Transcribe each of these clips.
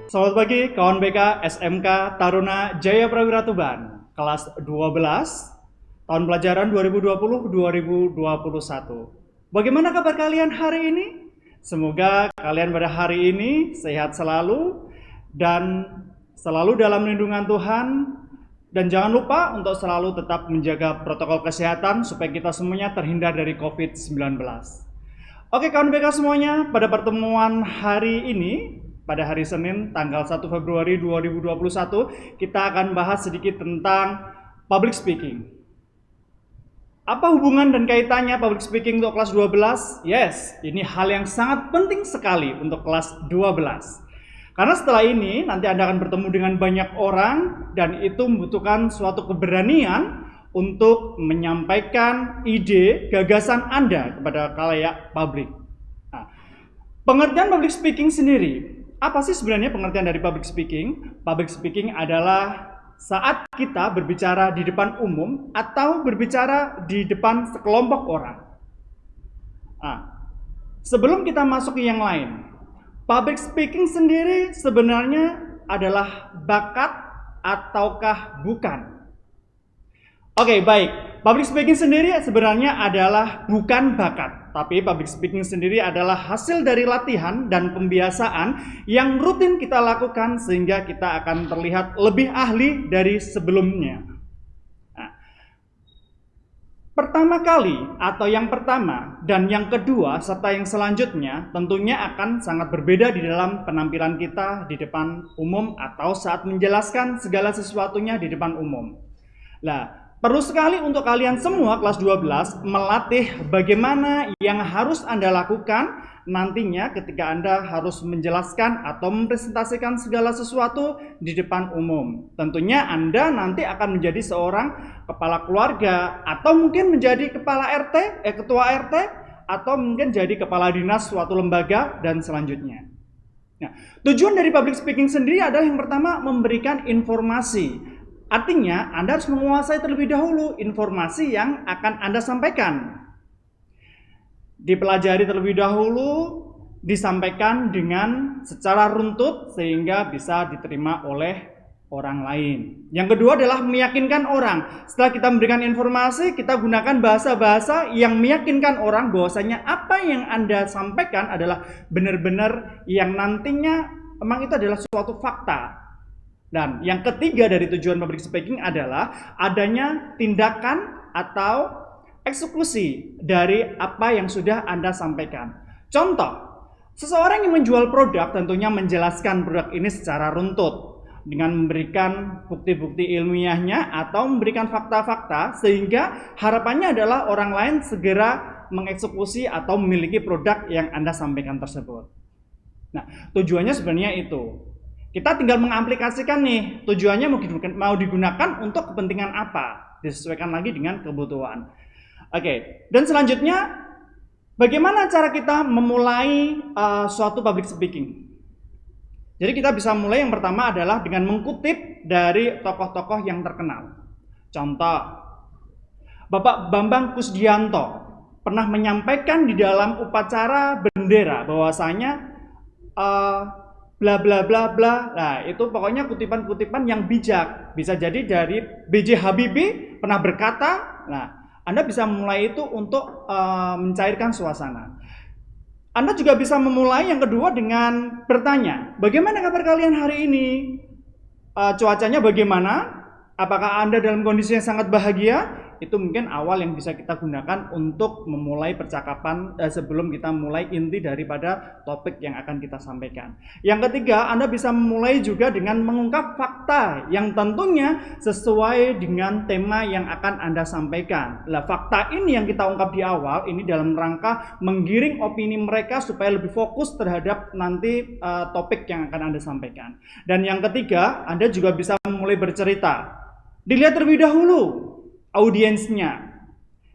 Selamat pagi kawan BK SMK Taruna Jaya Prawira Tuban, kelas 12, tahun pelajaran 2020-2021. Bagaimana kabar kalian hari ini? Semoga kalian pada hari ini sehat selalu dan selalu dalam lindungan Tuhan. Dan jangan lupa untuk selalu tetap menjaga protokol kesehatan supaya kita semuanya terhindar dari COVID-19. Oke kawan BK semuanya, pada pertemuan hari ini, pada hari Senin tanggal 1 Februari 2021, kita akan bahas sedikit tentang public speaking. Apa hubungan dan kaitannya public speaking untuk kelas 12? Yes, ini hal yang sangat penting sekali untuk kelas 12. Karena setelah ini nanti Anda akan bertemu dengan banyak orang dan itu membutuhkan suatu keberanian untuk menyampaikan ide, gagasan Anda kepada khalayak publik. Nah, pengertian public speaking sendiri. Apa sih sebenarnya pengertian dari public speaking? Public speaking adalah saat kita berbicara di depan umum atau berbicara di depan sekelompok orang. Nah, sebelum kita masuk ke yang lain, public speaking sendiri sebenarnya adalah bakat ataukah bukan? Oke, baik. Public speaking sendiri sebenarnya adalah bukan bakat, tapi public speaking sendiri adalah hasil dari latihan dan pembiasaan yang rutin kita lakukan sehingga kita akan terlihat lebih ahli dari sebelumnya. Nah, pertama kali atau yang pertama dan yang kedua serta yang selanjutnya tentunya akan sangat berbeda di dalam penampilan kita di depan umum atau saat menjelaskan segala sesuatunya di depan umum. Nah, perlu sekali untuk kalian semua kelas 12 melatih bagaimana yang harus Anda lakukan nantinya ketika Anda harus menjelaskan atau mempresentasikan segala sesuatu di depan umum. Tentunya Anda nanti akan menjadi seorang kepala keluarga atau mungkin menjadi kepala ketua RT atau mungkin jadi kepala dinas suatu lembaga dan selanjutnya. Nah, tujuan dari public speaking sendiri adalah yang pertama memberikan informasi. Artinya, Anda harus menguasai terlebih dahulu informasi yang akan Anda sampaikan. Dipelajari terlebih dahulu, disampaikan dengan secara runtut sehingga bisa diterima oleh orang lain. Yang kedua adalah meyakinkan orang. Setelah kita memberikan informasi, kita gunakan bahasa-bahasa yang meyakinkan orang bahwasanya apa yang Anda sampaikan adalah benar-benar yang nantinya memang itu adalah suatu fakta. Dan yang ketiga dari tujuan public speaking adalah adanya tindakan atau eksekusi dari apa yang sudah Anda sampaikan. Contoh, seseorang yang menjual produk tentunya menjelaskan produk ini secara runtut dengan memberikan bukti-bukti ilmiahnya atau memberikan fakta-fakta sehingga harapannya adalah orang lain segera mengeksekusi atau memiliki produk yang Anda sampaikan tersebut. Nah, tujuannya sebenarnya itu. Kita tinggal mengaplikasikan nih, tujuannya mau digunakan untuk kepentingan apa, disesuaikan lagi dengan kebutuhan. Oke, dan selanjutnya bagaimana cara kita memulai suatu public speaking? Jadi kita bisa mulai yang pertama adalah dengan mengutip dari tokoh-tokoh yang terkenal. Contoh, Bapak Bambang Kusdianto pernah menyampaikan di dalam upacara bendera bahwasanya bla bla bla bla. Nah, itu pokoknya kutipan-kutipan yang bijak. Bisa jadi dari B.J. Habibie pernah berkata. Nah, Anda bisa memulai itu untuk mencairkan suasana. Anda juga bisa memulai yang kedua dengan bertanya, bagaimana kabar kalian hari ini? Cuacanya bagaimana? Apakah Anda dalam kondisi yang sangat bahagia? Itu mungkin awal yang bisa kita gunakan untuk memulai percakapan sebelum kita mulai inti daripada topik yang akan kita sampaikan. Yang ketiga, Anda bisa memulai juga dengan mengungkap fakta yang tentunya sesuai dengan tema yang akan Anda sampaikan. Nah, fakta ini yang kita ungkap di awal, ini dalam rangka menggiring opini mereka supaya lebih fokus terhadap nanti topik yang akan Anda sampaikan. Dan yang ketiga, Anda juga bisa memulai bercerita. Dilihat terlebih dahulu audiensnya.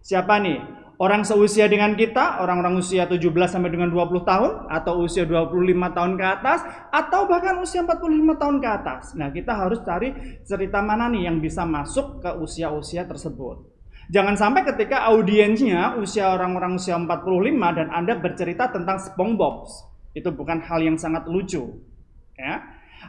Siapa nih? Orang seusia dengan kita, orang-orang usia 17 sampai dengan 20 tahun atau usia 25 tahun ke atas atau bahkan usia 45 tahun ke atas. Nah, kita harus cari cerita mana nih yang bisa masuk ke usia-usia tersebut. Jangan sampai ketika audiensnya usia orang-orang usia 45 dan Anda bercerita tentang SpongeBob. Itu bukan hal yang sangat lucu, ya.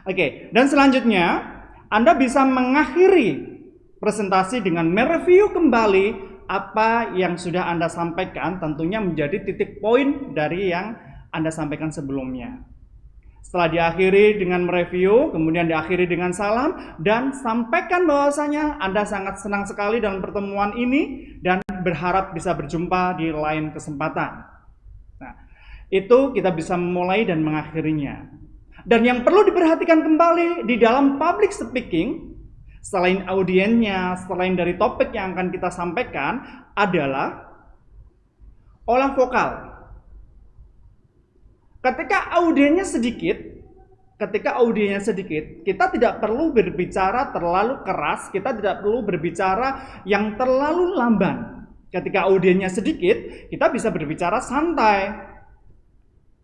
Oke, dan selanjutnya Anda bisa mengakhiri presentasi dengan mereview kembali apa yang sudah Anda sampaikan, tentunya menjadi titik poin dari yang Anda sampaikan sebelumnya. Setelah diakhiri dengan mereview, kemudian diakhiri dengan salam, dan sampaikan bahwasanya Anda sangat senang sekali dalam pertemuan ini dan berharap bisa berjumpa di lain kesempatan. Nah, itu kita bisa memulai dan mengakhirinya. Dan yang perlu diperhatikan kembali di dalam public speaking, selain audiennya, selain dari topik yang akan kita sampaikan, adalah olah vokal. Ketika audiennya sedikit, kita tidak perlu berbicara terlalu keras, kita tidak perlu berbicara yang terlalu lamban. Ketika audiennya sedikit, kita bisa berbicara santai.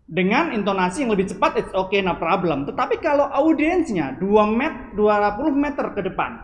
Dengan intonasi yang lebih cepat, it's okay, no problem. Tetapi kalau audiensnya 20 meter ke depan,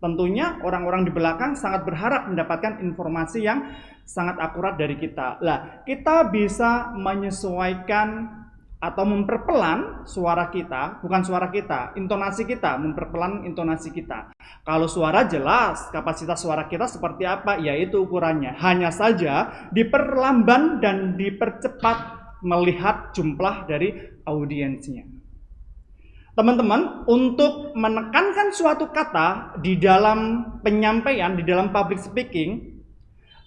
tentunya orang-orang di belakang sangat berharap mendapatkan informasi yang sangat akurat dari kita. Lah, kita bisa menyesuaikan atau memperpelan suara kita, bukan suara kita, intonasi kita, memperpelan intonasi kita. Kalau suara jelas, kapasitas suara kita seperti apa, yaitu ukurannya. Hanya saja diperlamban dan dipercepat melihat jumlah dari audiensnya. Teman-teman, untuk menekankan suatu kata di dalam penyampaian, di dalam public speaking,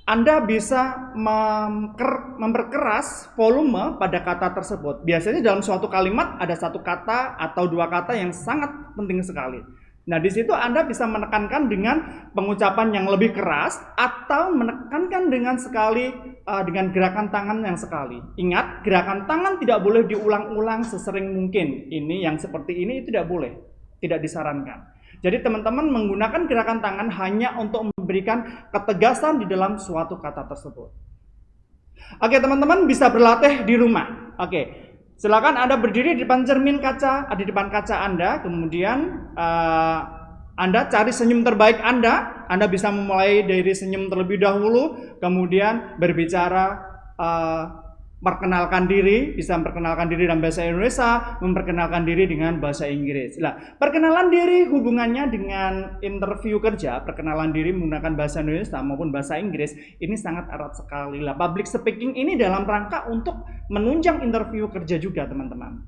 Anda bisa memperkeras volume pada kata tersebut. Biasanya dalam suatu kalimat ada satu kata atau dua kata yang sangat penting sekali. Nah, di situ Anda bisa menekankan dengan pengucapan yang lebih keras atau menekankan dengan dengan gerakan tangan yang sekali. Ingat, gerakan tangan tidak boleh diulang-ulang sesering mungkin. Ini yang seperti ini tidak boleh, tidak disarankan. Jadi teman-teman menggunakan gerakan tangan hanya untuk memberikan ketegasan di dalam suatu kata tersebut. Oke, teman-teman bisa berlatih di rumah. Oke. Silakan Anda berdiri di depan cermin kaca, di depan kaca Anda, kemudian Anda cari senyum terbaik Anda. Anda bisa memulai dari senyum terlebih dahulu, kemudian berbicara, memperkenalkan diri, bisa memperkenalkan diri dalam bahasa Indonesia, memperkenalkan diri dengan bahasa Inggris. Nah, perkenalan diri hubungannya dengan interview kerja, perkenalan diri menggunakan bahasa Indonesia maupun bahasa Inggris, ini sangat erat sekali lah. Public speaking ini dalam rangka untuk menunjang interview kerja juga, teman-teman.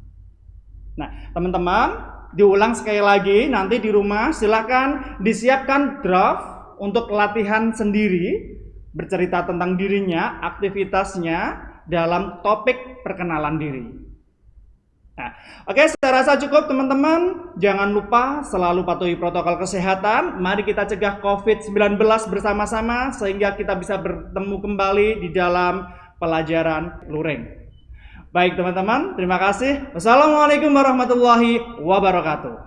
Nah, teman-teman, diulang sekali lagi, nanti di rumah silakan disiapkan draft untuk latihan sendiri, bercerita tentang dirinya, aktivitasnya, dalam topik perkenalan diri. Nah, oke, saya rasa cukup teman-teman. Jangan lupa selalu patuhi protokol kesehatan. Mari kita cegah COVID-19 bersama-sama sehingga kita bisa bertemu kembali di dalam pelajaran luring. Baik teman-teman, terima kasih. Wassalamualaikum warahmatullahi wabarakatuh.